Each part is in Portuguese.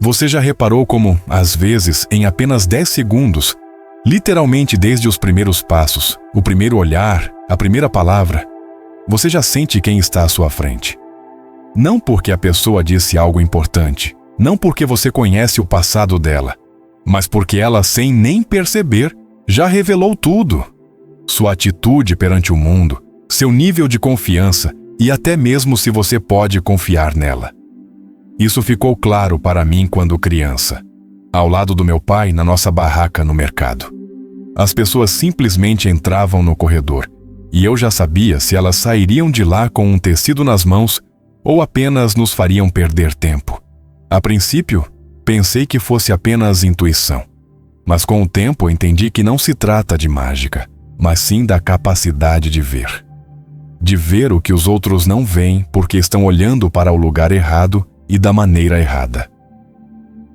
Você já reparou como, às vezes, em apenas 10 segundos, literalmente desde os primeiros passos, o primeiro olhar, a primeira palavra, você já sente quem está à sua frente? Não porque a pessoa disse algo importante, não porque você conhece o passado dela, mas porque ela, sem nem perceber, já revelou tudo. Sua atitude perante o mundo, seu nível de confiança e até mesmo se você pode confiar nela. Isso ficou claro para mim quando criança, ao lado do meu pai na nossa barraca no mercado. As pessoas simplesmente entravam no corredor e eu já sabia se elas sairiam de lá com um tecido nas mãos ou apenas nos fariam perder tempo. A princípio, pensei que fosse apenas intuição, mas com o tempo entendi que não se trata de mágica, mas sim da capacidade de ver. De ver o que os outros não veem porque estão olhando para o lugar errado e da maneira errada.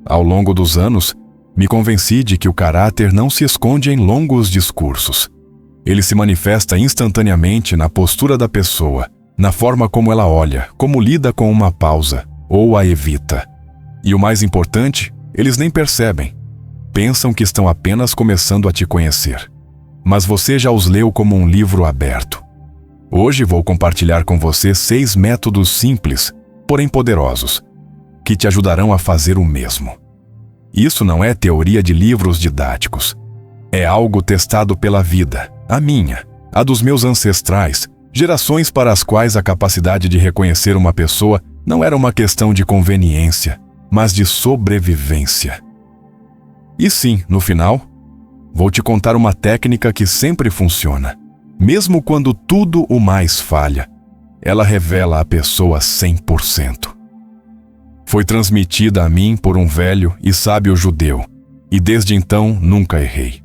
Ao longo dos anos, me convenci de que o caráter não se esconde em longos discursos. Ele se manifesta instantaneamente na postura da pessoa, na forma como ela olha, como lida com uma pausa, ou a evita. E o mais importante, eles nem percebem. Pensam que estão apenas começando a te conhecer. Mas você já os leu como um livro aberto. Hoje vou compartilhar com você 6 métodos simples, porém poderosos, que te ajudarão a fazer o mesmo. Isso não é teoria de livros didáticos. É algo testado pela vida, a minha, a dos meus ancestrais, gerações para as quais a capacidade de reconhecer uma pessoa não era uma questão de conveniência, mas de sobrevivência. E sim, no final, vou te contar uma técnica que sempre funciona. Mesmo quando tudo o mais falha, ela revela a pessoa 100%. Foi transmitida a mim por um velho e sábio judeu, e desde então nunca errei.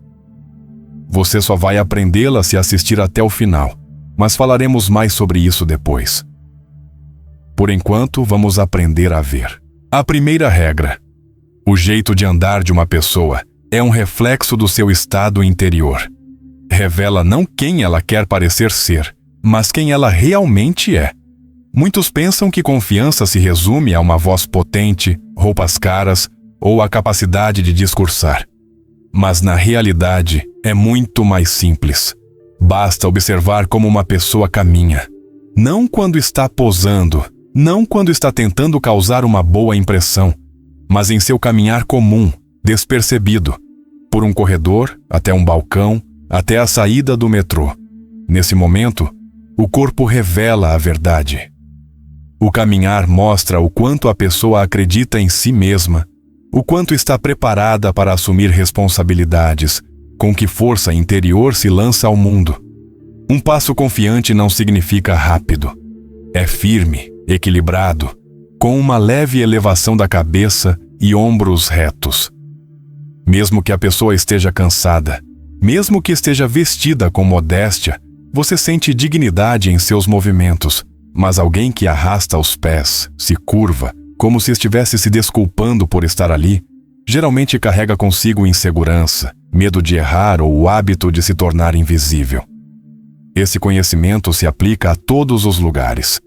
Você só vai aprendê-la se assistir até o final, mas falaremos mais sobre isso depois. Por enquanto, vamos aprender a ver. A primeira regra: o jeito de andar de uma pessoa é um reflexo do seu estado interior. Revela não quem ela quer parecer ser, mas quem ela realmente é. Muitos pensam que confiança se resume a uma voz potente, roupas caras ou a capacidade de discursar. Mas na realidade é muito mais simples. Basta observar como uma pessoa caminha. Não quando está posando, não quando está tentando causar uma boa impressão, mas em seu caminhar comum, despercebido, por um corredor, até um balcão, até a saída do metrô. Nesse momento, o corpo revela a verdade. O caminhar mostra o quanto a pessoa acredita em si mesma, o quanto está preparada para assumir responsabilidades, com que força interior se lança ao mundo. Um passo confiante não significa rápido. É firme, equilibrado, com uma leve elevação da cabeça e ombros retos. Mesmo que a pessoa esteja cansada, mesmo que esteja vestida com modéstia, você sente dignidade em seus movimentos, mas alguém que arrasta os pés, se curva, como se estivesse se desculpando por estar ali, geralmente carrega consigo insegurança, medo de errar ou o hábito de se tornar invisível. Esse conhecimento se aplica a todos os lugares.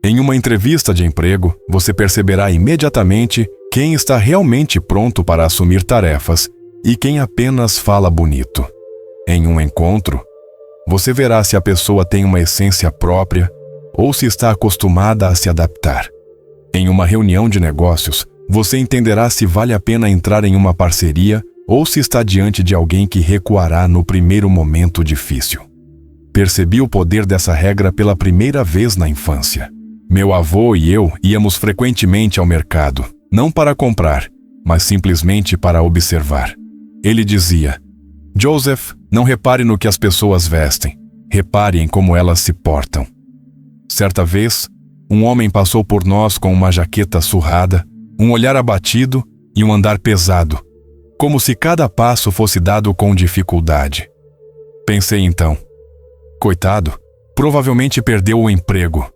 Em uma entrevista de emprego, você perceberá imediatamente quem está realmente pronto para assumir tarefas e quem apenas fala bonito. Em um encontro, você verá se a pessoa tem uma essência própria ou se está acostumada a se adaptar. Em uma reunião de negócios, você entenderá se vale a pena entrar em uma parceria ou se está diante de alguém que recuará no primeiro momento difícil. Percebi o poder dessa regra pela primeira vez na infância. Meu avô e eu íamos frequentemente ao mercado, não para comprar, mas simplesmente para observar. Ele dizia: "Joseph, não repare no que as pessoas vestem, repare em como elas se portam." Certa vez, um homem passou por nós com uma jaqueta surrada, um olhar abatido e um andar pesado, como se cada passo fosse dado com dificuldade. Pensei então: coitado, provavelmente perdeu o emprego.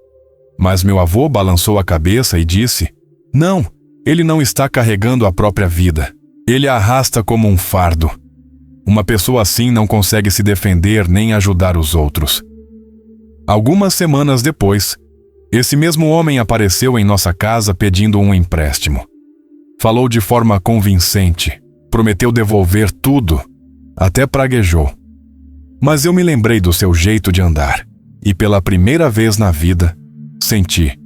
Mas meu avô balançou a cabeça e disse: "Não, ele não está carregando a própria vida. Ele a arrasta como um fardo. Uma pessoa assim não consegue se defender nem ajudar os outros." Algumas semanas depois, esse mesmo homem apareceu em nossa casa pedindo um empréstimo. Falou de forma convincente, prometeu devolver tudo, até praguejou. Mas eu me lembrei do seu jeito de andar, e pela primeira vez na vida, senti.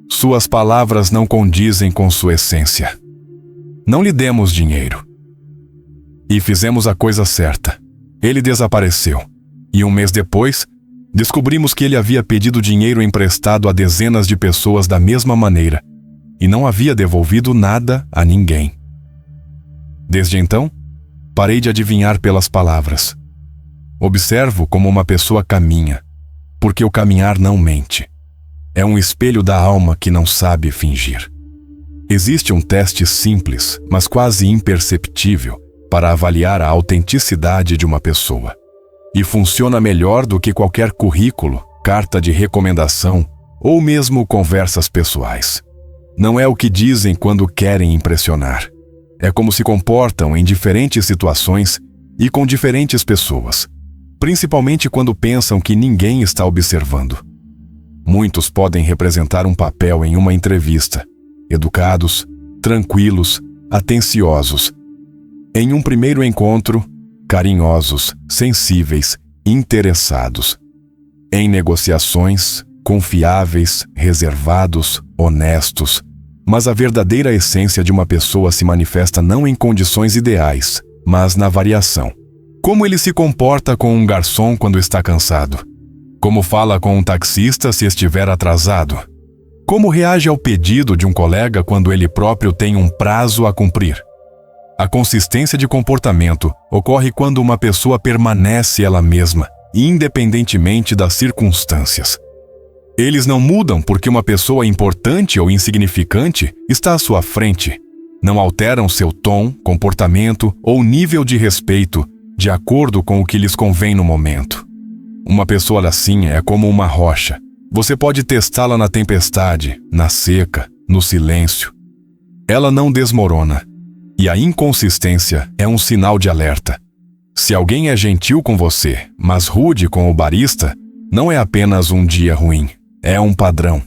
Suas palavras não condizem com sua essência. Não lhe demos dinheiro. E fizemos a coisa certa. Ele desapareceu, e um mês depois, descobrimos que ele havia pedido dinheiro emprestado a dezenas de pessoas da mesma maneira, e não havia devolvido nada a ninguém. Desde então, parei de adivinhar pelas palavras. Observo como uma pessoa caminha, porque o caminhar não mente. É um espelho da alma que não sabe fingir. Existe um teste simples, mas quase imperceptível, para avaliar a autenticidade de uma pessoa. E funciona melhor do que qualquer currículo, carta de recomendação ou mesmo conversas pessoais. Não é o que dizem quando querem impressionar. É como se comportam em diferentes situações e com diferentes pessoas, principalmente quando pensam que ninguém está observando. Muitos podem representar um papel em uma entrevista, educados, tranquilos, atenciosos. Em um primeiro encontro, carinhosos, sensíveis, interessados. Em negociações, confiáveis, reservados, honestos. Mas a verdadeira essência de uma pessoa se manifesta não em condições ideais, mas na variação. Como ele se comporta com um garçom quando está cansado? Como fala com um taxista se estiver atrasado? Como reage ao pedido de um colega quando ele próprio tem um prazo a cumprir? A consistência de comportamento ocorre quando uma pessoa permanece ela mesma, independentemente das circunstâncias. Eles não mudam porque uma pessoa importante ou insignificante está à sua frente. Não alteram seu tom, comportamento ou nível de respeito de acordo com o que lhes convém no momento. Uma pessoa assim é como uma rocha. Você pode testá-la na tempestade, na seca, no silêncio. Ela não desmorona. E a inconsistência é um sinal de alerta. Se alguém é gentil com você, mas rude com o barista, não é apenas um dia ruim, é um padrão.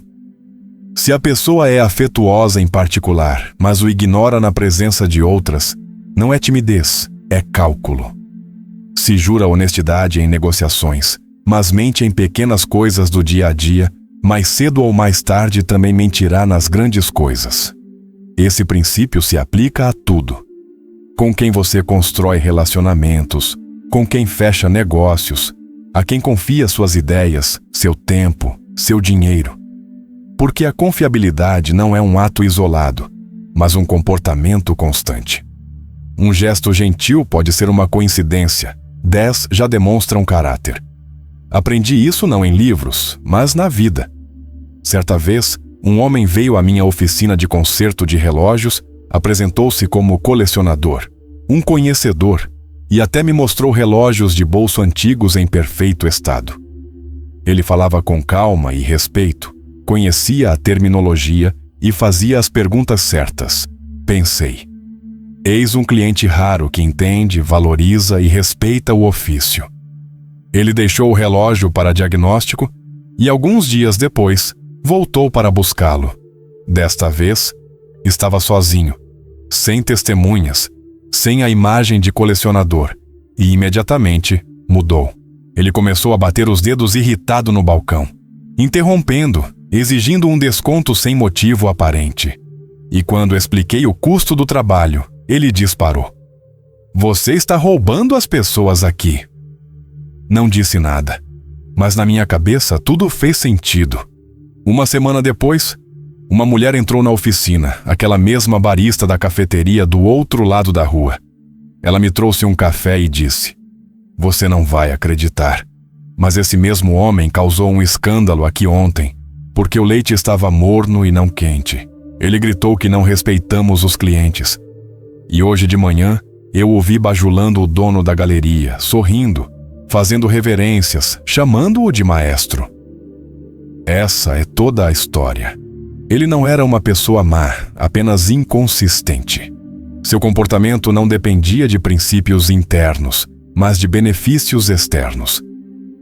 Se a pessoa é afetuosa em particular, mas o ignora na presença de outras, não é timidez, é cálculo. Se jura honestidade em negociações, mas mente em pequenas coisas do dia a dia, mais cedo ou mais tarde também mentirá nas grandes coisas. Esse princípio se aplica a tudo. Com quem você constrói relacionamentos, com quem fecha negócios, a quem confia suas ideias, seu tempo, seu dinheiro. Porque a confiabilidade não é um ato isolado, mas um comportamento constante. Um gesto gentil pode ser uma coincidência, 10 já demonstram caráter. Aprendi isso não em livros, mas na vida. Certa vez, um homem veio à minha oficina de conserto de relógios, apresentou-se como colecionador, um conhecedor, e até me mostrou relógios de bolso antigos em perfeito estado. Ele falava com calma e respeito, conhecia a terminologia e fazia as perguntas certas. Pensei, eis um cliente raro que entende, valoriza e respeita o ofício. Ele deixou o relógio para diagnóstico e alguns dias depois voltou para buscá-lo. Desta vez, estava sozinho, sem testemunhas, sem a imagem de colecionador, e imediatamente mudou. Ele começou a bater os dedos irritado no balcão, interrompendo, exigindo um desconto sem motivo aparente. E quando expliquei o custo do trabalho, ele disparou. Você está roubando as pessoas aqui. Não disse nada, mas na minha cabeça tudo fez sentido. Uma semana depois, uma mulher entrou na oficina, aquela mesma barista da cafeteria do outro lado da rua. Ela me trouxe um café e disse: "Você não vai acreditar, mas esse mesmo homem causou um escândalo aqui ontem, porque o leite estava morno e não quente. Ele gritou que não respeitamos os clientes. E hoje de manhã, eu o vi bajulando o dono da galeria, sorrindo, fazendo reverências, chamando-o de maestro." Essa é toda a história. Ele não era uma pessoa má, apenas inconsistente. Seu comportamento não dependia de princípios internos, mas de benefícios externos.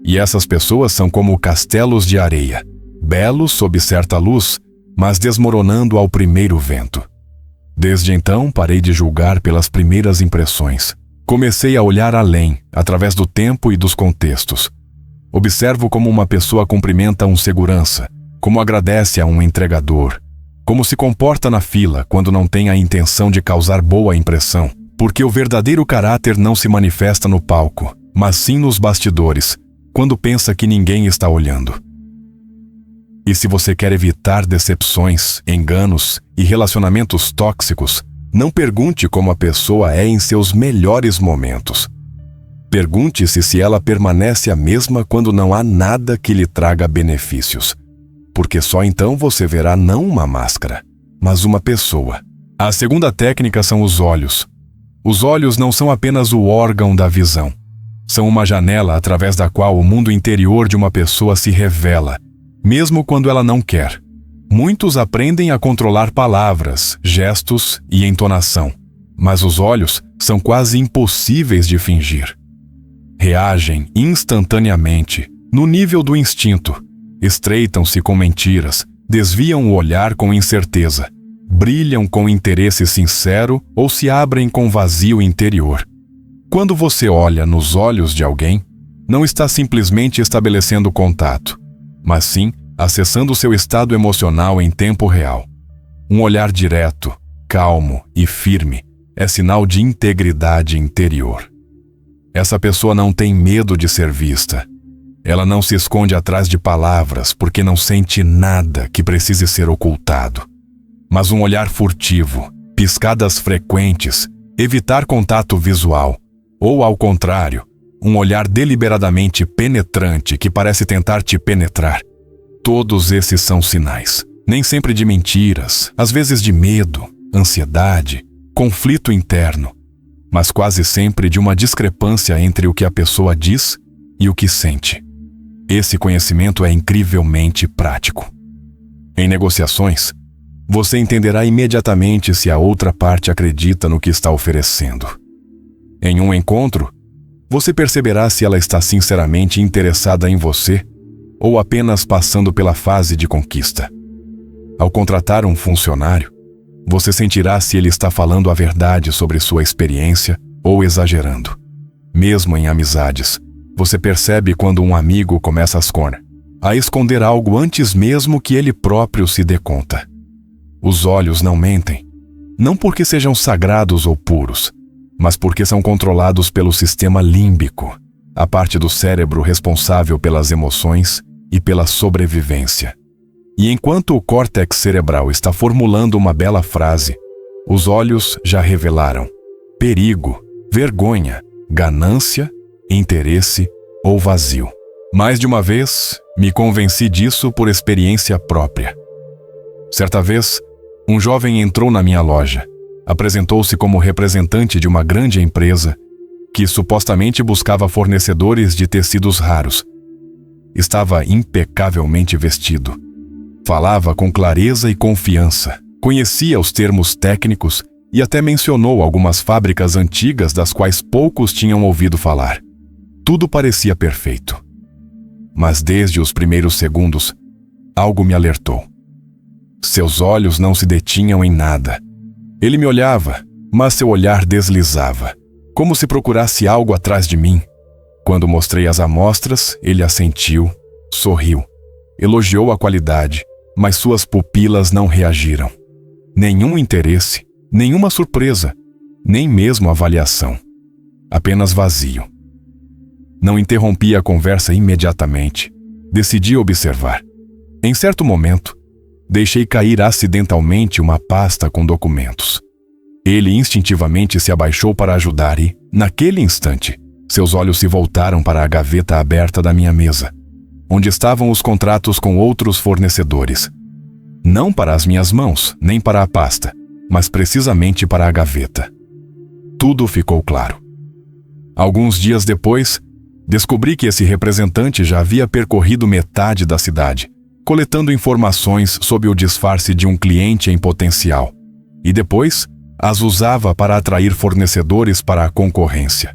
E essas pessoas são como castelos de areia, belos sob certa luz, mas desmoronando ao primeiro vento. Desde então, parei de julgar pelas primeiras impressões. Comecei a olhar além, através do tempo e dos contextos. Observo como uma pessoa cumprimenta um segurança, como agradece a um entregador, como se comporta na fila quando não tem a intenção de causar boa impressão, porque o verdadeiro caráter não se manifesta no palco, mas sim nos bastidores, quando pensa que ninguém está olhando. E se você quer evitar decepções, enganos e relacionamentos tóxicos, não pergunte como a pessoa é em seus melhores momentos. Pergunte-se se ela permanece a mesma quando não há nada que lhe traga benefícios. Porque só então você verá não uma máscara, mas uma pessoa. A segunda técnica são os olhos. Os olhos não são apenas o órgão da visão. São uma janela através da qual o mundo interior de uma pessoa se revela, mesmo quando ela não quer. Muitos aprendem a controlar palavras, gestos e entonação, mas os olhos são quase impossíveis de fingir. Reagem instantaneamente, no nível do instinto, estreitam-se com mentiras, desviam o olhar com incerteza, brilham com interesse sincero ou se abrem com vazio interior. Quando você olha nos olhos de alguém, não está simplesmente estabelecendo contato, mas sim acessando seu estado emocional em tempo real. Um olhar direto, calmo e firme é sinal de integridade interior. Essa pessoa não tem medo de ser vista. Ela não se esconde atrás de palavras porque não sente nada que precise ser ocultado. Mas um olhar furtivo, piscadas frequentes, evitar contato visual, ou ao contrário, um olhar deliberadamente penetrante que parece tentar te penetrar. Todos esses são sinais, nem sempre de mentiras, às vezes de medo, ansiedade, conflito interno, mas quase sempre de uma discrepância entre o que a pessoa diz e o que sente. Esse conhecimento é incrivelmente prático. Em negociações, você entenderá imediatamente se a outra parte acredita no que está oferecendo. Em um encontro, você perceberá se ela está sinceramente interessada em você ou apenas passando pela fase de conquista. Ao contratar um funcionário, você sentirá se ele está falando a verdade sobre sua experiência ou exagerando. Mesmo em amizades, você percebe quando um amigo começa a esconder algo antes mesmo que ele próprio se dê conta. Os olhos não mentem, não porque sejam sagrados ou puros, mas porque são controlados pelo sistema límbico, a parte do cérebro responsável pelas emoções e pela sobrevivência. E enquanto o córtex cerebral está formulando uma bela frase, os olhos já revelaram perigo, vergonha, ganância, interesse ou vazio. Mais de uma vez, me convenci disso por experiência própria. Certa vez, um jovem entrou na minha loja, apresentou-se como representante de uma grande empresa que supostamente buscava fornecedores de tecidos raros. Estava impecavelmente vestido. Falava com clareza e confiança, conhecia os termos técnicos e até mencionou algumas fábricas antigas das quais poucos tinham ouvido falar. Tudo parecia perfeito. Mas desde os primeiros segundos, algo me alertou. Seus olhos não se detinham em nada. Ele me olhava, mas seu olhar deslizava, como se procurasse algo atrás de mim. Quando mostrei as amostras, ele assentiu, sorriu, elogiou a qualidade, mas suas pupilas não reagiram. Nenhum interesse, nenhuma surpresa, nem mesmo avaliação. Apenas vazio. Não interrompi a conversa imediatamente. Decidi observar. Em certo momento, deixei cair acidentalmente uma pasta com documentos. Ele instintivamente se abaixou para ajudar e, naquele instante, seus olhos se voltaram para a gaveta aberta da minha mesa, onde estavam os contratos com outros fornecedores. Não para as minhas mãos, nem para a pasta, mas precisamente para a gaveta. Tudo ficou claro. Alguns dias depois, descobri que esse representante já havia percorrido metade da cidade, coletando informações sob o disfarce de um cliente em potencial, e depois as usava para atrair fornecedores para a concorrência.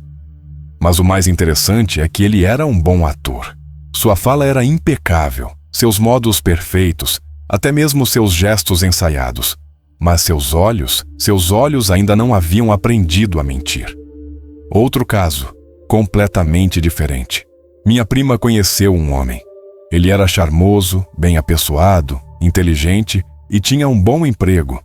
Mas o mais interessante é que ele era um bom ator. Sua fala era impecável, seus modos perfeitos, até mesmo seus gestos ensaiados. mas seus olhos ainda não haviam aprendido a mentir. Outro caso, completamente diferente. Minha prima conheceu um homem. Ele era charmoso, bem apessoado, inteligente e tinha um bom emprego.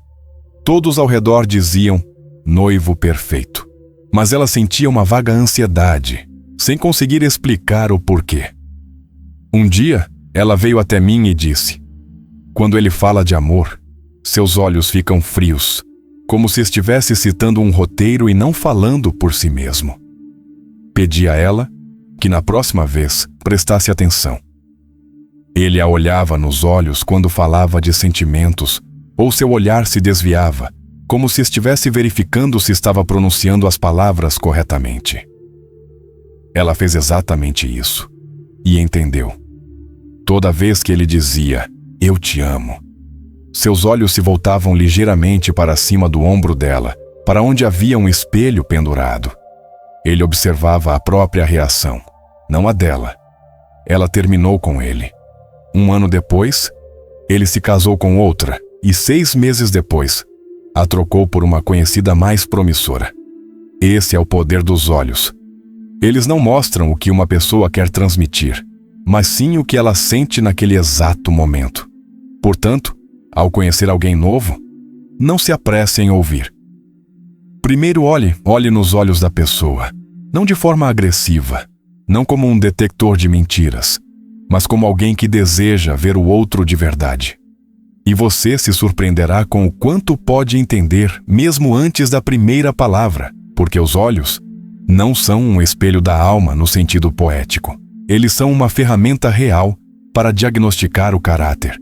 Todos ao redor diziam noivo perfeito. Mas ela sentia uma vaga ansiedade, sem conseguir explicar o porquê. Um dia, ela veio até mim e disse: quando ele fala de amor, seus olhos ficam frios, como se estivesse citando um roteiro e não falando por si mesmo. Pedi a ela que na próxima vez prestasse atenção. Ele a olhava nos olhos quando falava de sentimentos, ou seu olhar se desviava, como se estivesse verificando se estava pronunciando as palavras corretamente. Ela fez exatamente isso, e entendeu. Toda vez que ele dizia, eu te amo, seus olhos se voltavam ligeiramente para cima do ombro dela, para onde havia um espelho pendurado. Ele observava a própria reação, não a dela. Ela terminou com ele. 1 ano depois, ele se casou com outra, e 6 meses depois, a trocou por uma conhecida mais promissora. Esse é o poder dos olhos. Eles não mostram o que uma pessoa quer transmitir, mas sim o que ela sente naquele exato momento. Portanto, ao conhecer alguém novo, não se apresse em ouvir. Primeiro olhe nos olhos da pessoa, não de forma agressiva, não como um detector de mentiras, mas como alguém que deseja ver o outro de verdade. E você se surpreenderá com o quanto pode entender mesmo antes da primeira palavra, porque os olhos não são um espelho da alma no sentido poético. Eles são uma ferramenta real para diagnosticar o caráter.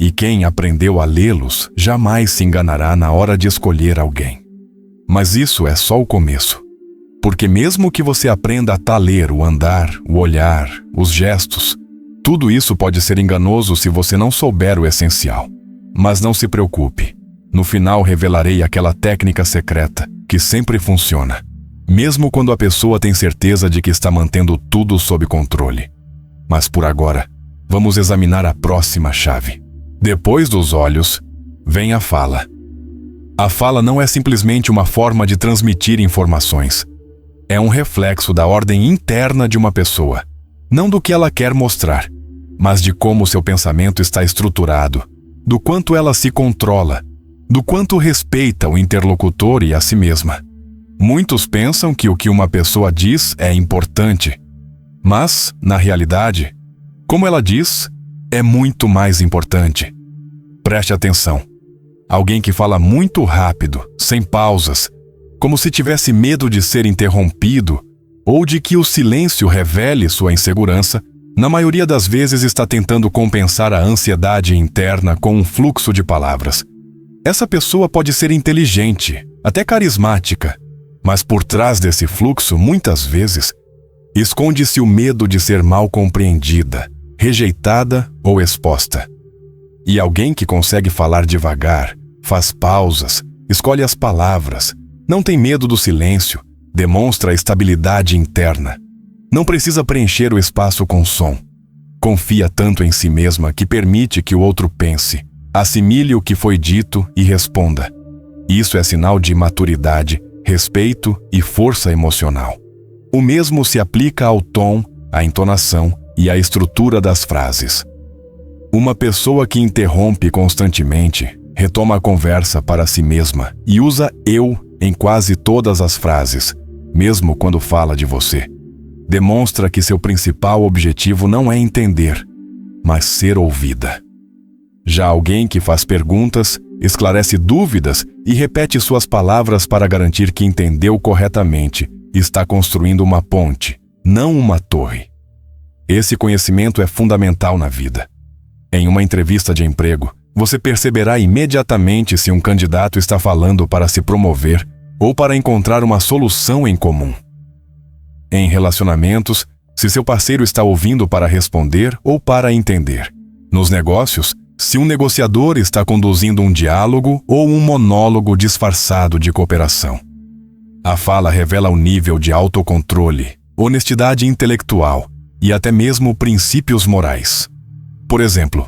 E quem aprendeu a lê-los jamais se enganará na hora de escolher alguém. Mas isso é só o começo. Porque mesmo que você aprenda a ler o andar, o olhar, os gestos, tudo isso pode ser enganoso se você não souber o essencial. Mas não se preocupe. No final revelarei aquela técnica secreta que sempre funciona, mesmo quando a pessoa tem certeza de que está mantendo tudo sob controle. Mas por agora, vamos examinar a próxima chave. Depois dos olhos, vem a fala. A fala não é simplesmente uma forma de transmitir informações. É um reflexo da ordem interna de uma pessoa, não do que ela quer mostrar, mas de como seu pensamento está estruturado, do quanto ela se controla, do quanto respeita o interlocutor e a si mesma. Muitos pensam que o que uma pessoa diz é importante, mas, na realidade, como ela diz, é muito mais importante. Preste atenção. Alguém que fala muito rápido, sem pausas, como se tivesse medo de ser interrompido ou de que o silêncio revele sua insegurança, na maioria das vezes está tentando compensar a ansiedade interna com um fluxo de palavras. Essa pessoa pode ser inteligente, até carismática, mas por trás desse fluxo, muitas vezes, esconde-se o medo de ser mal compreendida, rejeitada ou exposta. E alguém que consegue falar devagar, faz pausas, escolhe as palavras, não tem medo do silêncio, demonstra estabilidade interna. Não precisa preencher o espaço com som. Confia tanto em si mesma que permite que o outro pense, assimile o que foi dito e responda. Isso é sinal de maturidade, respeito e força emocional. O mesmo se aplica ao tom, à entonação e à estrutura das frases. Uma pessoa que interrompe constantemente retoma a conversa para si mesma e usa eu em quase todas as frases, mesmo quando fala de você. Demonstra que seu principal objetivo não é entender, mas ser ouvida. Já alguém que faz perguntas, esclarece dúvidas e repete suas palavras para garantir que entendeu corretamente, está construindo uma ponte, não uma torre. Esse conhecimento é fundamental na vida. Em uma entrevista de emprego, você perceberá imediatamente se um candidato está falando para se promover ou para encontrar uma solução em comum. Em relacionamentos, se seu parceiro está ouvindo para responder ou para entender. Nos negócios, se um negociador está conduzindo um diálogo ou um monólogo disfarçado de cooperação. A fala revela o nível de autocontrole, honestidade intelectual e até mesmo princípios morais. Por exemplo,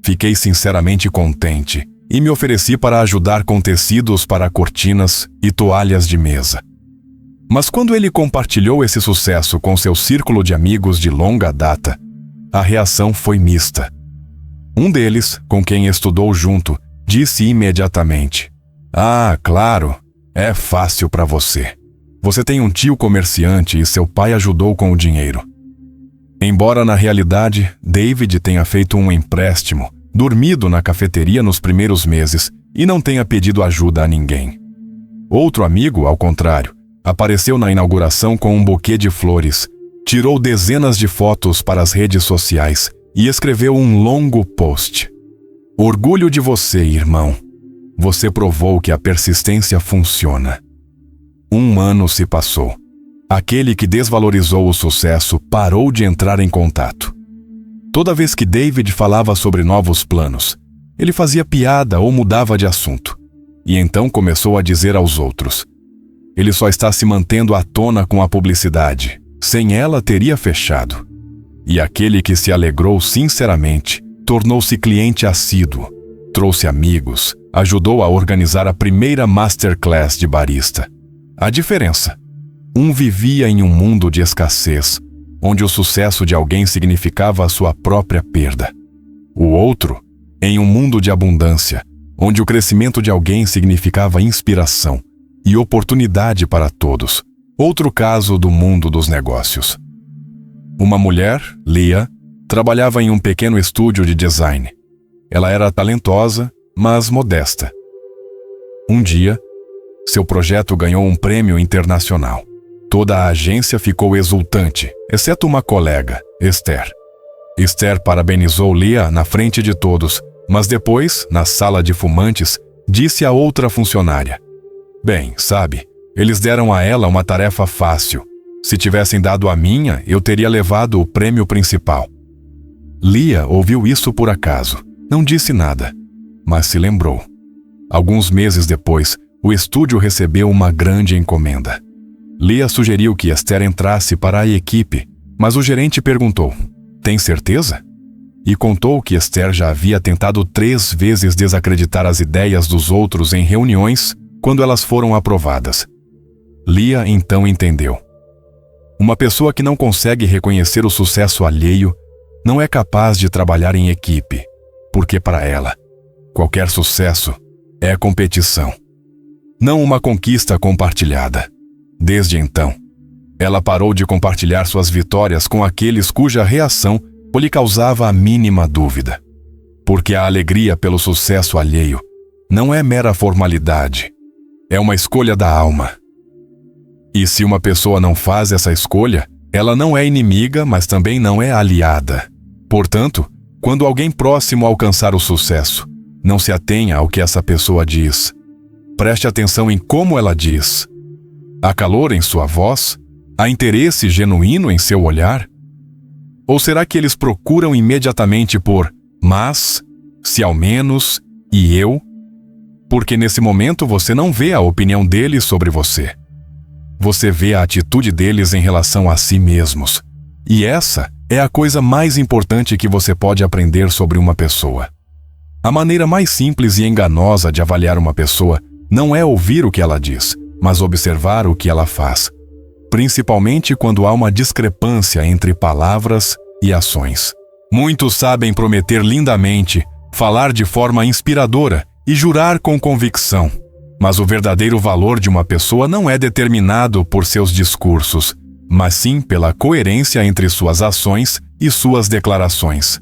Fiquei sinceramente contente e me ofereci para ajudar com tecidos para cortinas e toalhas de mesa. Mas quando ele compartilhou esse sucesso com seu círculo de amigos de longa data, a reação foi mista. Um deles, com quem estudou junto, disse imediatamente: "Ah, claro, é fácil para você. Você tem um tio comerciante e seu pai ajudou com o dinheiro." Embora na realidade David tenha feito um empréstimo, dormido na cafeteria nos primeiros meses e não tenha pedido ajuda a ninguém. Outro amigo, ao contrário, apareceu na inauguração com um buquê de flores, tirou dezenas de fotos para as redes sociais e escreveu um longo post. "Orgulho de você, irmão. Você provou que a persistência funciona." 1 ano se passou. Aquele que desvalorizou o sucesso parou de entrar em contato. Toda vez que David falava sobre novos planos, ele fazia piada ou mudava de assunto. E então começou a dizer aos outros: "Ele só está se mantendo à tona com a publicidade. Sem ela, teria fechado." E aquele que se alegrou sinceramente tornou-se cliente assíduo, trouxe amigos, ajudou a organizar a primeira masterclass de barista. A diferença: um vivia em um mundo de escassez, onde o sucesso de alguém significava a sua própria perda. O outro, em um mundo de abundância, onde o crescimento de alguém significava inspiração e oportunidade para todos. Outro caso do mundo dos negócios. Uma mulher, Leah, trabalhava em um pequeno estúdio de design. Ela era talentosa, mas modesta. Um dia, seu projeto ganhou um prêmio internacional. Toda a agência ficou exultante, exceto uma colega, Esther. Esther parabenizou Leah na frente de todos, mas depois, na sala de fumantes, disse a outra funcionária: "Bem, sabe, eles deram a ela uma tarefa fácil. Se tivessem dado a minha, eu teria levado o prêmio principal." Leah ouviu isso por acaso, não disse nada, mas se lembrou. Alguns meses depois, o estúdio recebeu uma grande encomenda. Leah sugeriu que Esther entrasse para a equipe, mas o gerente perguntou: "Tem certeza?" E contou que Esther já havia tentado 3 vezes desacreditar as ideias dos outros em reuniões quando elas foram aprovadas. Leah então entendeu. Uma pessoa que não consegue reconhecer o sucesso alheio não é capaz de trabalhar em equipe, porque para ela, qualquer sucesso é competição, não uma conquista compartilhada. Desde então, ela parou de compartilhar suas vitórias com aqueles cuja reação lhe causava a mínima dúvida. Porque a alegria pelo sucesso alheio não é mera formalidade, é uma escolha da alma. E se uma pessoa não faz essa escolha, ela não é inimiga, mas também não é aliada. Portanto, quando alguém próximo alcançar o sucesso, não se atenha ao que essa pessoa diz. Preste atenção em como ela diz. Há calor em sua voz? Há interesse genuíno em seu olhar? Ou será que eles procuram imediatamente por "mas", "se ao menos" e "eu"? Porque nesse momento você não vê a opinião deles sobre você. Você vê a atitude deles em relação a si mesmos. E essa é a coisa mais importante que você pode aprender sobre uma pessoa. A maneira mais simples e enganosa de avaliar uma pessoa não é ouvir o que ela diz, mas observar o que ela faz. Principalmente quando há uma discrepância entre palavras e ações. Muitos sabem prometer lindamente, falar de forma inspiradora e jurar com convicção. Mas o verdadeiro valor de uma pessoa não é determinado por seus discursos, mas sim pela coerência entre suas ações e suas declarações.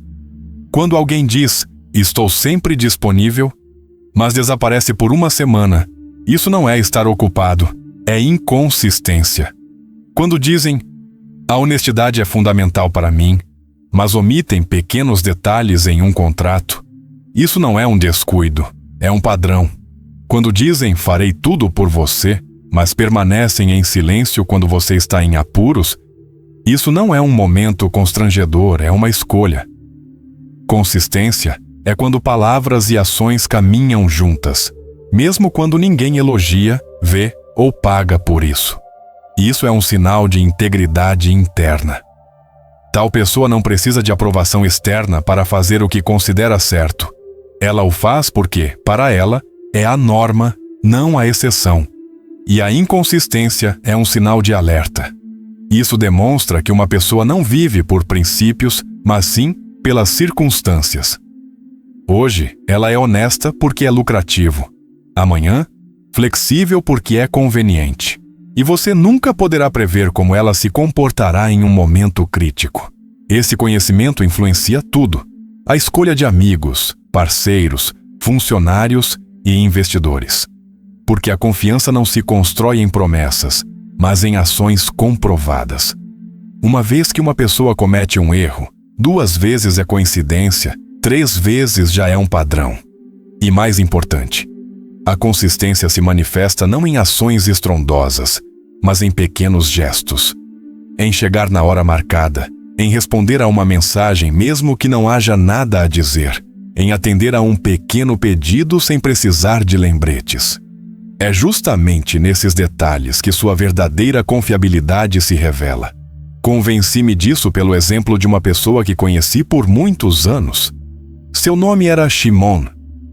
Quando alguém diz "estou sempre disponível", mas desaparece por 1 semana, isso não é estar ocupado, é inconsistência. Quando dizem "a honestidade é fundamental para mim", mas omitem pequenos detalhes em um contrato, isso não é um descuido, é um padrão. Quando dizem "farei tudo por você", mas permanecem em silêncio quando você está em apuros, isso não é um momento constrangedor, é uma escolha. Consistência é quando palavras e ações caminham juntas, mesmo quando ninguém elogia, vê ou paga por isso. Isso é um sinal de integridade interna. Tal pessoa não precisa de aprovação externa para fazer o que considera certo. Ela o faz porque, para ela, é a norma, não a exceção. E a inconsistência é um sinal de alerta. Isso demonstra que uma pessoa não vive por princípios, mas sim pelas circunstâncias. Hoje, ela é honesta porque é lucrativo. Amanhã, flexível porque é conveniente. E você nunca poderá prever como ela se comportará em um momento crítico. Esse conhecimento influencia tudo: a escolha de amigos, parceiros, funcionários e investidores. Porque a confiança não se constrói em promessas, mas em ações comprovadas. Uma vez que uma pessoa comete um erro, 2 vezes é coincidência, 3 vezes já é um padrão. E mais importante, a consistência se manifesta não em ações estrondosas, mas em pequenos gestos. Em chegar na hora marcada, em responder a uma mensagem mesmo que não haja nada a dizer, em atender a um pequeno pedido sem precisar de lembretes. É justamente nesses detalhes que sua verdadeira confiabilidade se revela. Convenci-me disso pelo exemplo de uma pessoa que conheci por muitos anos. Seu nome era Shimon.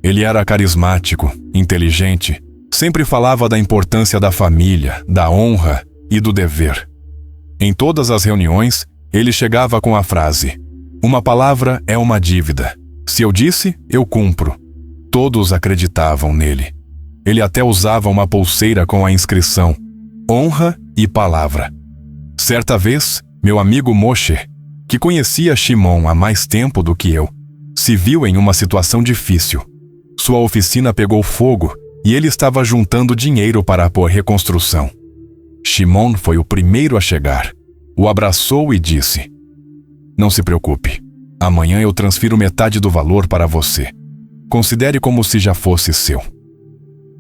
Ele era carismático, inteligente, sempre falava da importância da família, da honra e do dever. Em todas as reuniões, ele chegava com a frase: "Uma palavra é uma dívida. Se eu disse, eu cumpro." Todos acreditavam nele. Ele até usava uma pulseira com a inscrição: "Honra e palavra." Certa vez, meu amigo Moshe, que conhecia Shimon há mais tempo do que eu, se viu em uma situação difícil. Sua oficina pegou fogo e ele estava juntando dinheiro para a reconstrução. Shimon foi o primeiro a chegar. O abraçou e disse: "Não se preocupe. Amanhã eu transfiro metade do valor para você. Considere como se já fosse seu."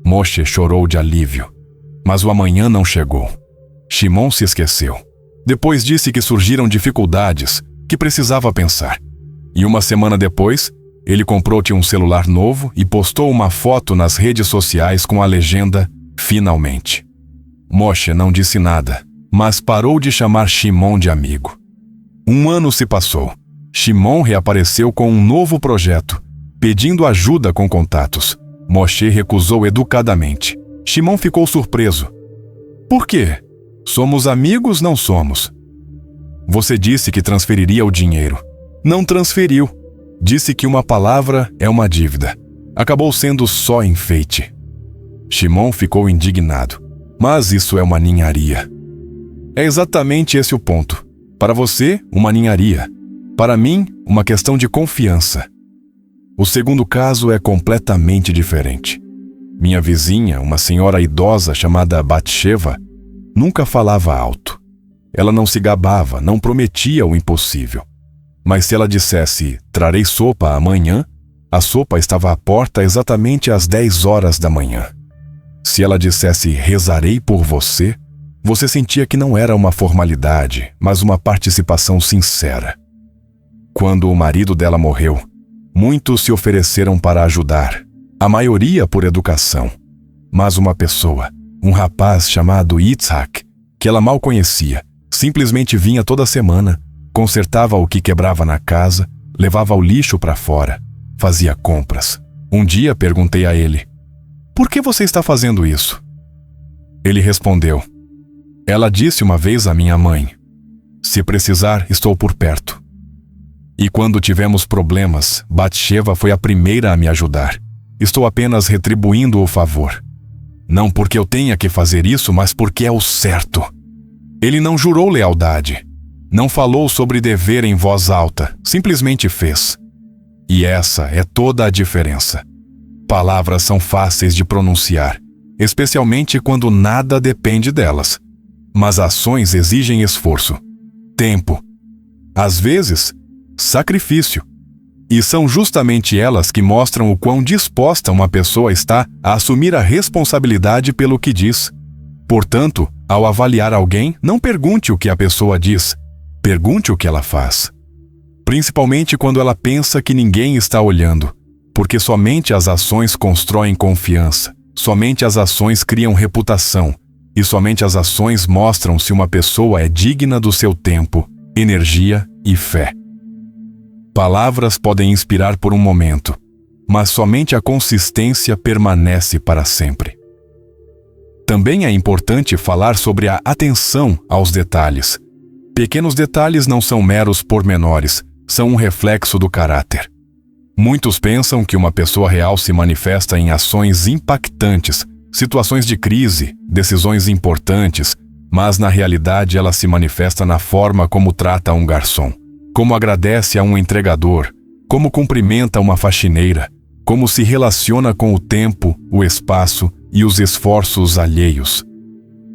Moshe chorou de alívio, mas o amanhã não chegou. Shimon se esqueceu. Depois disse que surgiram dificuldades, que precisava pensar. E uma semana depois, ele comprou-te um celular novo e postou uma foto nas redes sociais com a legenda "Finalmente." Moshe não disse nada, mas parou de chamar Shimon de amigo. 1 ano se passou. Shimon reapareceu com um novo projeto, pedindo ajuda com contatos. Moshe recusou educadamente. Shimon ficou surpreso. "Por quê? Somos amigos, não somos?" "Você disse que transferiria o dinheiro." "Não transferiu. Disse que uma palavra é uma dívida. Acabou sendo só enfeite." Shimon ficou indignado. "Mas isso é uma ninharia." "É exatamente esse o ponto. Para você, uma ninharia. Para mim, uma questão de confiança." O segundo caso é completamente diferente. Minha vizinha, uma senhora idosa chamada Batsheva, nunca falava alto. Ela não se gabava, não prometia o impossível. Mas se ela dissesse, "Trarei sopa amanhã", a sopa estava à porta exatamente às 10 horas da manhã. Se ela dissesse, "Rezarei por você", você sentia que não era uma formalidade, mas uma participação sincera. Quando o marido dela morreu, muitos se ofereceram para ajudar, a maioria por educação. Mas uma pessoa, um rapaz chamado Yitzhak, que ela mal conhecia, simplesmente vinha toda semana, consertava o que quebrava na casa, levava o lixo para fora, fazia compras. Um dia perguntei a ele: "Por que você está fazendo isso?" Ele respondeu: "Ela disse uma vez à minha mãe: 'Se precisar, estou por perto.' E quando tivemos problemas, Batsheva foi a primeira a me ajudar. Estou apenas retribuindo o favor. Não porque eu tenha que fazer isso, mas porque é o certo." Ele não jurou lealdade. Não falou sobre dever em voz alta, simplesmente fez. E essa é toda a diferença. Palavras são fáceis de pronunciar, especialmente quando nada depende delas. Mas ações exigem esforço, tempo, às vezes, sacrifício. E são justamente elas que mostram o quão disposta uma pessoa está a assumir a responsabilidade pelo que diz. Portanto, ao avaliar alguém, não pergunte o que a pessoa diz, pergunte o que ela faz. Principalmente quando ela pensa que ninguém está olhando, porque somente as ações constroem confiança, somente as ações criam reputação, e somente as ações mostram se uma pessoa é digna do seu tempo energia e fé. Palavras podem inspirar por um momento, mas somente a consistência permanece para sempre. Também é importante falar sobre a atenção aos detalhes. Pequenos detalhes não são meros pormenores, são um reflexo do caráter. Muitos pensam que uma pessoa real se manifesta em ações impactantes, situações de crise, decisões importantes, mas na realidade ela se manifesta na forma como trata um garçom, como agradece a um entregador, como cumprimenta uma faxineira, como se relaciona com o tempo, o espaço e os esforços alheios.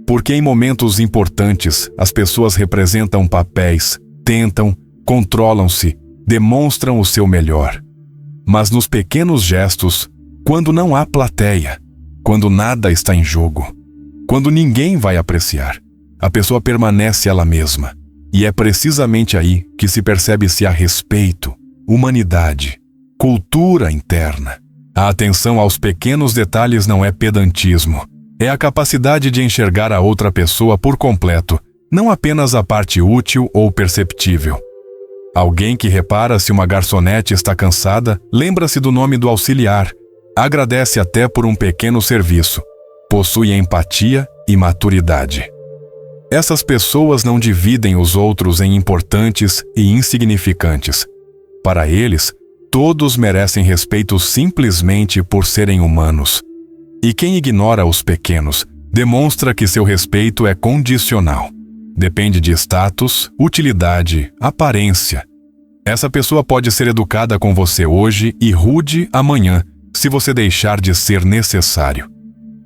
Porque em momentos importantes, as pessoas representam papéis, tentam, controlam-se, demonstram o seu melhor. Mas nos pequenos gestos, quando não há plateia, quando nada está em jogo, quando ninguém vai apreciar, a pessoa permanece ela mesma. E é precisamente aí que se percebe se há respeito, humanidade, cultura interna. A atenção aos pequenos detalhes não é pedantismo, é a capacidade de enxergar a outra pessoa por completo, não apenas a parte útil ou perceptível. Alguém que repara se uma garçonete está cansada, lembra-se do nome do auxiliar, agradece até por um pequeno serviço, possui empatia e maturidade. Essas pessoas não dividem os outros em importantes e insignificantes. Para eles, todos merecem respeito simplesmente por serem humanos. E quem ignora os pequenos demonstra que seu respeito é condicional. Depende de status, utilidade, aparência. Essa pessoa pode ser educada com você hoje e rude amanhã, se você deixar de ser necessário.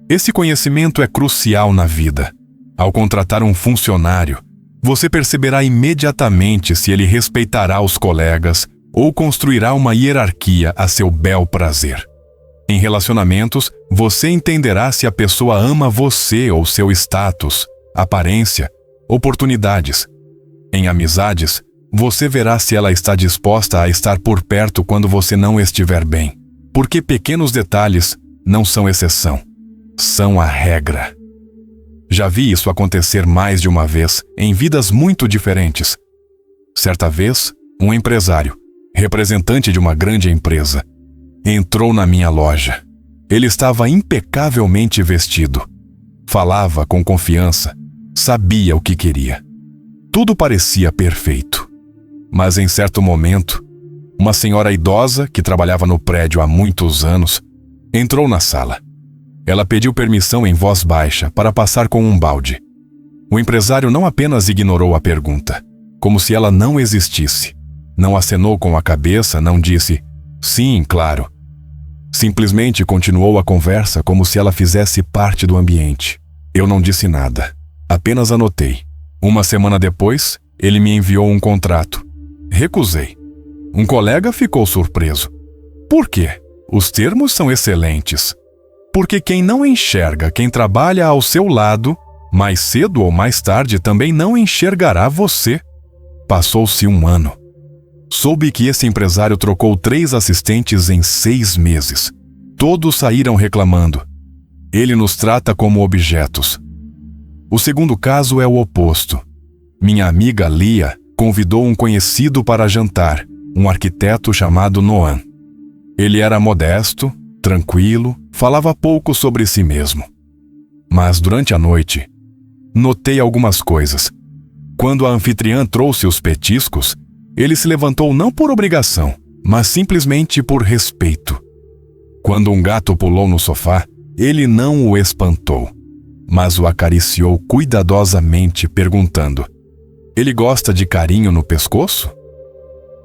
Esse conhecimento é crucial na vida. Ao contratar um funcionário, você perceberá imediatamente se ele respeitará os colegas ou construirá uma hierarquia a seu bel prazer. Em relacionamentos, você entenderá se a pessoa ama você ou seu status, aparência, oportunidades. Em amizades, você verá se ela está disposta a estar por perto quando você não estiver bem. Porque pequenos detalhes não são exceção, são a regra. Já vi isso acontecer mais de uma vez, em vidas muito diferentes. Certa vez, um empresário, representante de uma grande empresa, entrou na minha loja. Ele estava impecavelmente vestido. Falava com confiança, sabia o que queria. Tudo parecia perfeito. Mas em certo momento, uma senhora idosa, que trabalhava no prédio há muitos anos, entrou na sala. Ela pediu permissão em voz baixa para passar com um balde. O empresário não apenas ignorou a pergunta, como se ela não existisse. Não acenou com a cabeça, não disse, sim, claro. Simplesmente continuou a conversa como se ela fizesse parte do ambiente. Eu não disse nada, apenas anotei. Uma semana depois, ele me enviou um contrato. Recusei. Um colega ficou surpreso. Por quê? Os termos são excelentes. Porque quem não enxerga quem trabalha ao seu lado, mais cedo ou mais tarde também não enxergará você. Passou-se um ano. Soube que esse empresário trocou 3 assistentes em 6 meses. Todos saíram reclamando. Ele nos trata como objetos. O segundo caso é o oposto. Minha amiga Lia convidou um conhecido para jantar, um arquiteto chamado Noam. Ele era modesto, tranquilo, falava pouco sobre si mesmo. Mas durante a noite, notei algumas coisas. Quando a anfitriã trouxe os petiscos, ele se levantou não por obrigação, mas simplesmente por respeito. Quando um gato pulou no sofá, ele não o espantou, mas o acariciou cuidadosamente, perguntando: ele gosta de carinho no pescoço?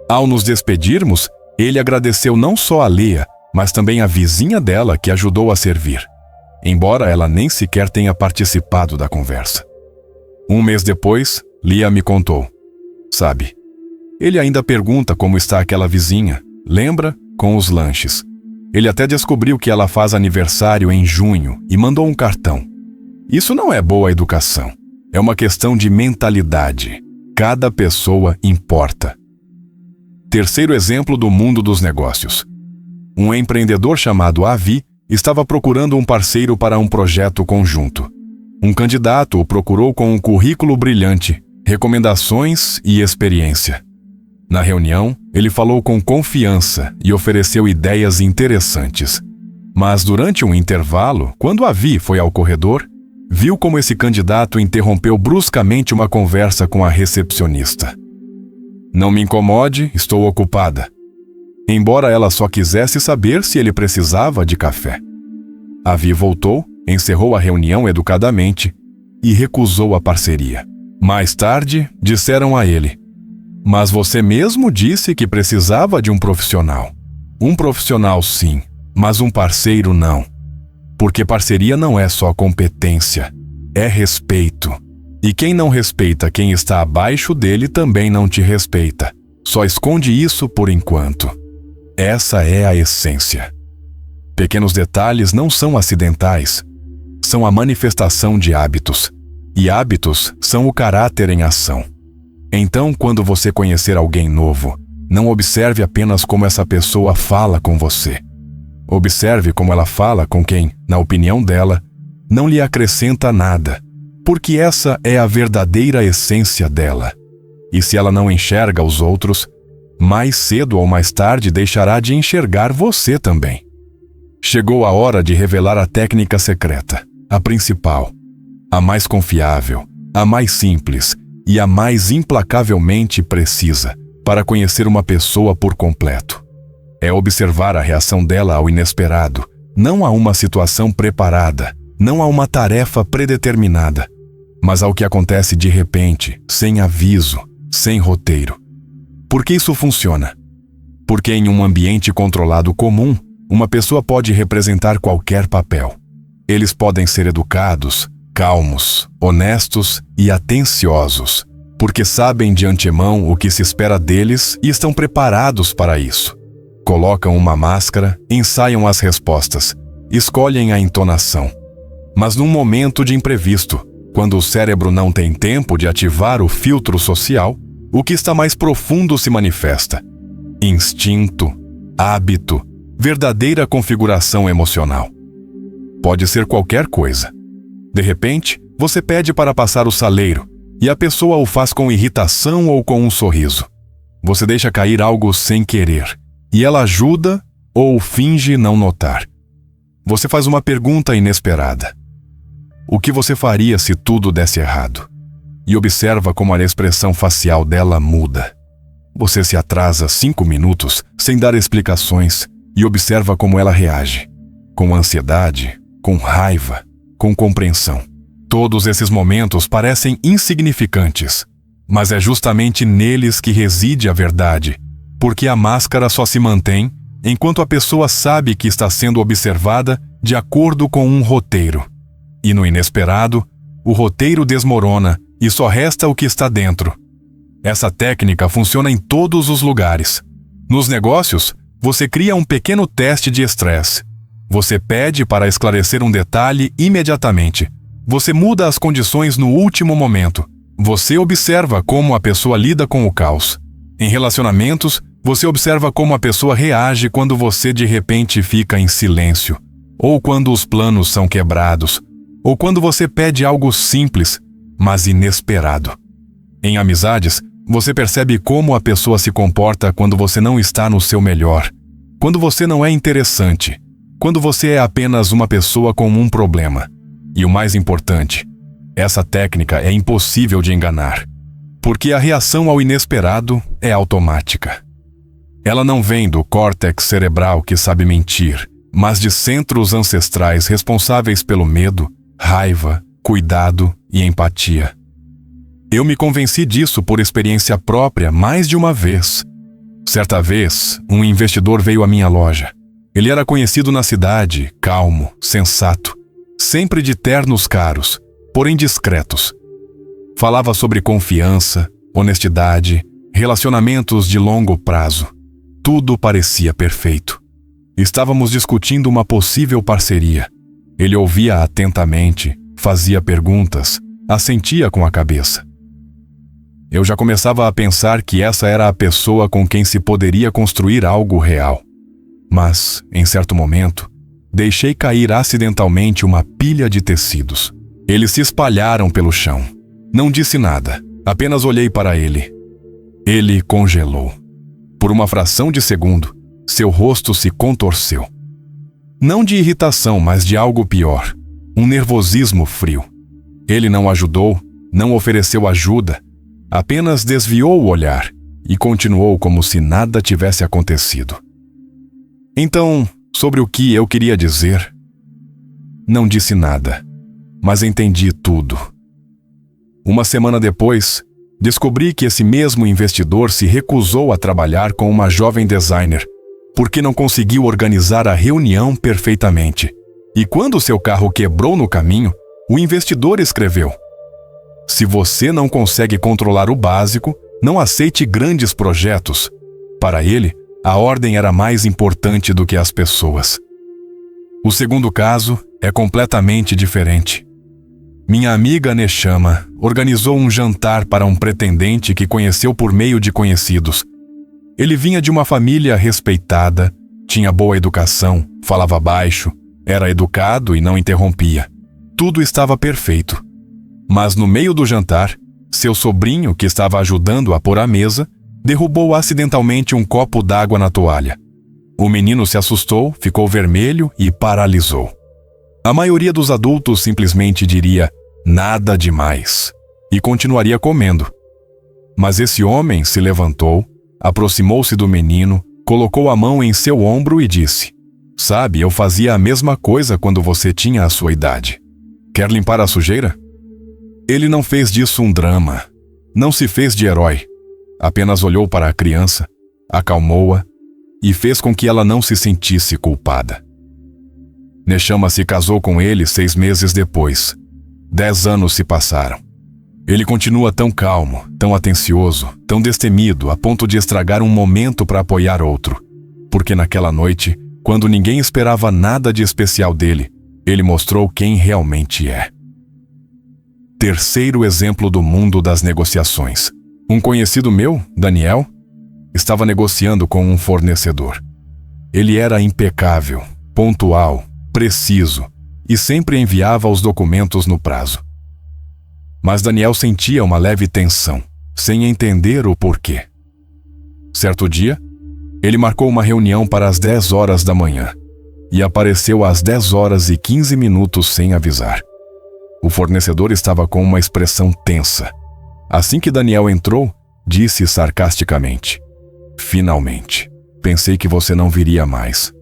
Ao nos despedirmos, ele agradeceu não só a Lia, mas também a vizinha dela que ajudou a servir, embora ela nem sequer tenha participado da conversa. Um mês depois, Lia me contou. Sabe, ele ainda pergunta como está aquela vizinha, lembra? Com os lanches. Ele até descobriu que ela faz aniversário em junho e mandou um cartão. Isso não é boa educação. É uma questão de mentalidade. Cada pessoa importa. Terceiro exemplo do mundo dos negócios. Um empreendedor chamado Avi estava procurando um parceiro para um projeto conjunto. Um candidato o procurou com um currículo brilhante, recomendações e experiência. Na reunião, ele falou com confiança e ofereceu ideias interessantes. Mas durante um intervalo, quando a Vi foi ao corredor, viu como esse candidato interrompeu bruscamente uma conversa com a recepcionista. Não me incomode, estou ocupada. Embora ela só quisesse saber se ele precisava de café. A Vi voltou, encerrou a reunião educadamente e recusou a parceria. Mais tarde, disseram a ele: mas você mesmo disse que precisava de um profissional. Um profissional sim, mas um parceiro não. Porque parceria não é só competência, é respeito. E quem não respeita quem está abaixo dele também não te respeita. Só esconde isso por enquanto. Essa é a essência. Pequenos detalhes não são acidentais. São a manifestação de hábitos. E hábitos são o caráter em ação. Então, quando você conhecer alguém novo, não observe apenas como essa pessoa fala com você. Observe como ela fala com quem, na opinião dela, não lhe acrescenta nada, porque essa é a verdadeira essência dela. E se ela não enxerga os outros, mais cedo ou mais tarde deixará de enxergar você também. Chegou a hora de revelar a técnica secreta, a principal, a mais confiável, a mais simples e a mais implacavelmente precisa para conhecer uma pessoa por completo. É observar a reação dela ao inesperado, não a uma situação preparada, não a uma tarefa predeterminada, mas ao que acontece de repente, sem aviso, sem roteiro. Por que isso funciona? Porque em um ambiente controlado comum, uma pessoa pode representar qualquer papel. Eles podem ser educados, calmos, honestos e atenciosos, porque sabem de antemão o que se espera deles e estão preparados para isso. Colocam uma máscara, ensaiam as respostas, escolhem a entonação. Mas num momento de imprevisto, quando o cérebro não tem tempo de ativar o filtro social, o que está mais profundo se manifesta. Instinto, hábito, verdadeira configuração emocional. Pode ser qualquer coisa. De repente, você pede para passar o saleiro, e a pessoa o faz com irritação ou com um sorriso. Você deixa cair algo sem querer, e ela ajuda ou finge não notar. Você faz uma pergunta inesperada. O que você faria se tudo desse errado? E observa como a expressão facial dela muda. Você se atrasa 5 minutos sem dar explicações e observa como ela reage. Com ansiedade, com raiva, com compreensão. Todos esses momentos parecem insignificantes, mas é justamente neles que reside a verdade, porque a máscara só se mantém enquanto a pessoa sabe que está sendo observada de acordo com um roteiro. E no inesperado, o roteiro desmorona e só resta o que está dentro. Essa técnica funciona em todos os lugares. Nos negócios, você cria um pequeno teste de estresse. Você pede para esclarecer um detalhe imediatamente. Você muda as condições no último momento. Você observa como a pessoa lida com o caos. Em relacionamentos, você observa como a pessoa reage quando você de repente fica em silêncio, ou quando os planos são quebrados, ou quando você pede algo simples, mas inesperado. Em amizades, você percebe como a pessoa se comporta quando você não está no seu melhor, quando você não é interessante, quando você é apenas uma pessoa com um problema. E o mais importante, essa técnica é impossível de enganar, porque a reação ao inesperado é automática. Ela não vem do córtex cerebral que sabe mentir, mas de centros ancestrais responsáveis pelo medo, raiva, cuidado e empatia. Eu me convenci disso por experiência própria mais de uma vez. Certa vez, um investidor veio à minha loja. Ele era conhecido na cidade, calmo, sensato, sempre de ternos caros, porém discretos. Falava sobre confiança, honestidade, relacionamentos de longo prazo. Tudo parecia perfeito. Estávamos discutindo uma possível parceria. Ele ouvia atentamente, fazia perguntas, assentia com a cabeça. Eu já começava a pensar que essa era a pessoa com quem se poderia construir algo real. Mas, em certo momento, deixei cair acidentalmente uma pilha de tecidos. Eles se espalharam pelo chão. Não disse nada, Apenas olhei para ele. Ele congelou. Por uma fração de segundo, seu rosto se contorceu. Não de irritação, mas de algo pior. Um nervosismo frio. Ele não ajudou, não ofereceu ajuda, apenas desviou o olhar e continuou como se nada tivesse acontecido. Então, sobre o que eu queria dizer, não disse nada, mas entendi tudo. Uma semana depois, descobri que esse mesmo investidor se recusou a trabalhar com uma jovem designer, porque não conseguiu organizar a reunião perfeitamente. E quando seu carro quebrou no caminho, o investidor escreveu: "Se você não consegue controlar o básico, não aceite grandes projetos." Para ele, a ordem era mais importante do que as pessoas. O segundo caso é completamente diferente. Minha amiga Neshama organizou um jantar para um pretendente que conheceu por meio de conhecidos. Ele vinha de uma família respeitada, tinha boa educação, falava baixo, era educado e não interrompia. Tudo estava perfeito. Mas no meio do jantar, seu sobrinho, que estava ajudando a pôr a mesa, derrubou acidentalmente um copo d'água na toalha. O menino se assustou, ficou vermelho e paralisou. A maioria dos adultos simplesmente diria: "Nada demais", e continuaria comendo. Mas esse homem se levantou, aproximou-se do menino, colocou a mão em seu ombro e disse: "Sabe, eu fazia a mesma coisa quando você tinha a sua idade. Quer limpar a sujeira?" Ele não fez disso um drama. Não se fez de herói. Apenas olhou para a criança, acalmou-a e fez com que ela não se sentisse culpada. Neshama se casou com ele 6 meses depois. 10 anos se passaram. Ele continua tão calmo, tão atencioso, tão destemido, a ponto de estragar um momento para apoiar outro. Porque naquela noite, quando ninguém esperava nada de especial dele, ele mostrou quem realmente é. Terceiro exemplo do mundo das negociações. Um conhecido meu, Daniel, estava negociando com um fornecedor. Ele era impecável, pontual, preciso e sempre enviava os documentos no prazo. Mas Daniel sentia uma leve tensão, sem entender o porquê. Certo dia, ele marcou uma reunião para as 10 horas da manhã e apareceu às 10 horas e 15 minutos sem avisar. O fornecedor estava com uma expressão tensa. Assim que Daniel entrou, disse sarcasticamente: "Finalmente, pensei que você não viria mais."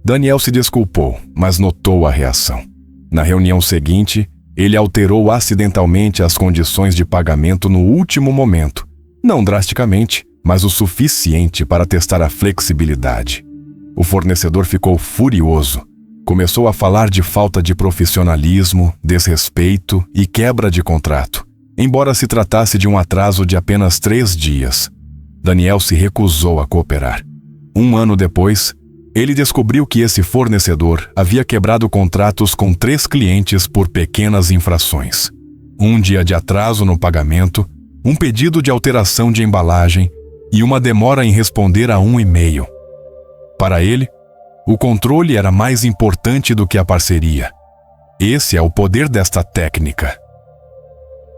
Daniel se desculpou, mas notou a reação. Na reunião seguinte, ele alterou acidentalmente as condições de pagamento no último momento. Não drasticamente, mas o suficiente para testar a flexibilidade. O fornecedor ficou furioso. Começou a falar de falta de profissionalismo, desrespeito e quebra de contrato, embora se tratasse de um atraso de apenas 3 dias. Daniel se recusou a cooperar. 1 ano depois, ele descobriu que esse fornecedor havia quebrado contratos com 3 clientes por pequenas infrações. 1 dia de atraso no pagamento, um pedido de alteração de embalagem e uma demora em responder a um e-mail. Para ele, o controle era mais importante do que a parceria. Esse é o poder desta técnica.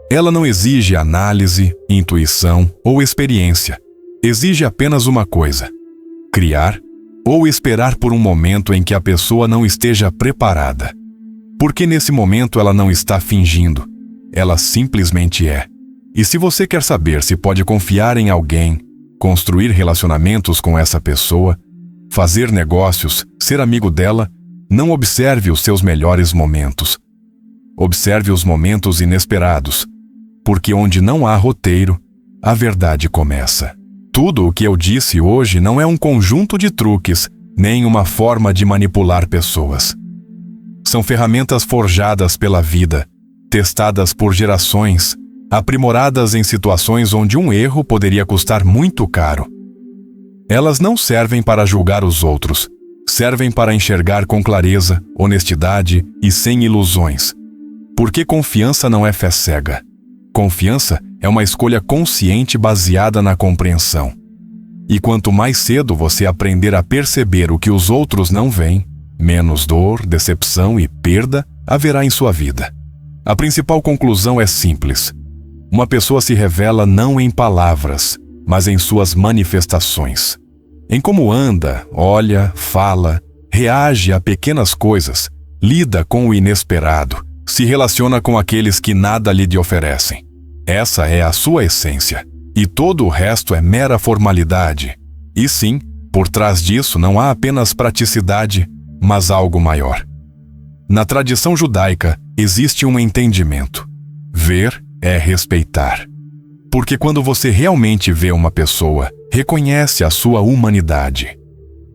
Ela não exige análise, intuição ou experiência. Exige apenas uma coisa: criar ou esperar por um momento em que a pessoa não esteja preparada. Porque nesse momento ela não está fingindo. Ela simplesmente é. E se você quer saber se pode confiar em alguém, construir relacionamentos com essa pessoa, fazer negócios, ser amigo dela, não observe os seus melhores momentos. Observe os momentos inesperados, porque onde não há roteiro, a verdade começa. Tudo o que eu disse hoje não é um conjunto de truques, nem uma forma de manipular pessoas. São ferramentas forjadas pela vida, testadas por gerações, aprimoradas em situações onde um erro poderia custar muito caro. Elas não servem para julgar os outros, servem para enxergar com clareza, honestidade e sem ilusões. Porque confiança não é fé cega. Confiança é uma escolha consciente baseada na compreensão. E quanto mais cedo você aprender a perceber o que os outros não veem, menos dor, decepção e perda haverá em sua vida. A principal conclusão é simples: Uma pessoa se revela não em palavras, mas em suas manifestações. Em como anda, olha, fala, reage a pequenas coisas, lida com o inesperado, se relaciona com aqueles que nada lhe oferecem. Essa é a sua essência, e todo o resto é mera formalidade. E sim, por trás disso não há apenas praticidade, mas algo maior. Na tradição judaica, existe um entendimento. Ver é respeitar. Porque quando você realmente vê uma pessoa, reconhece a sua humanidade.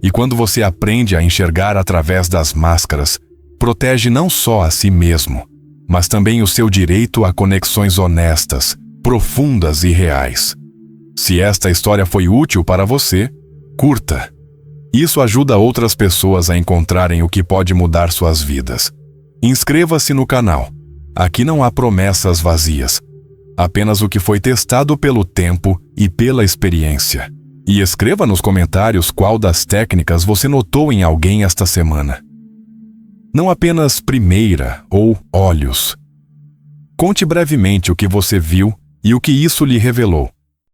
E quando você aprende a enxergar através das máscaras, protege não só a si mesmo, mas também o seu direito a conexões honestas, profundas e reais. Se esta história foi útil para você, curta. Isso ajuda outras pessoas a encontrarem o que pode mudar suas vidas. Inscreva-se no canal. Aqui não há promessas vazias, apenas o que foi testado pelo tempo e pela experiência. E escreva nos comentários qual das técnicas você notou em alguém esta semana. Não apenas primeira ou olhos. Conte brevemente o que você viu e o que isso lhe revelou.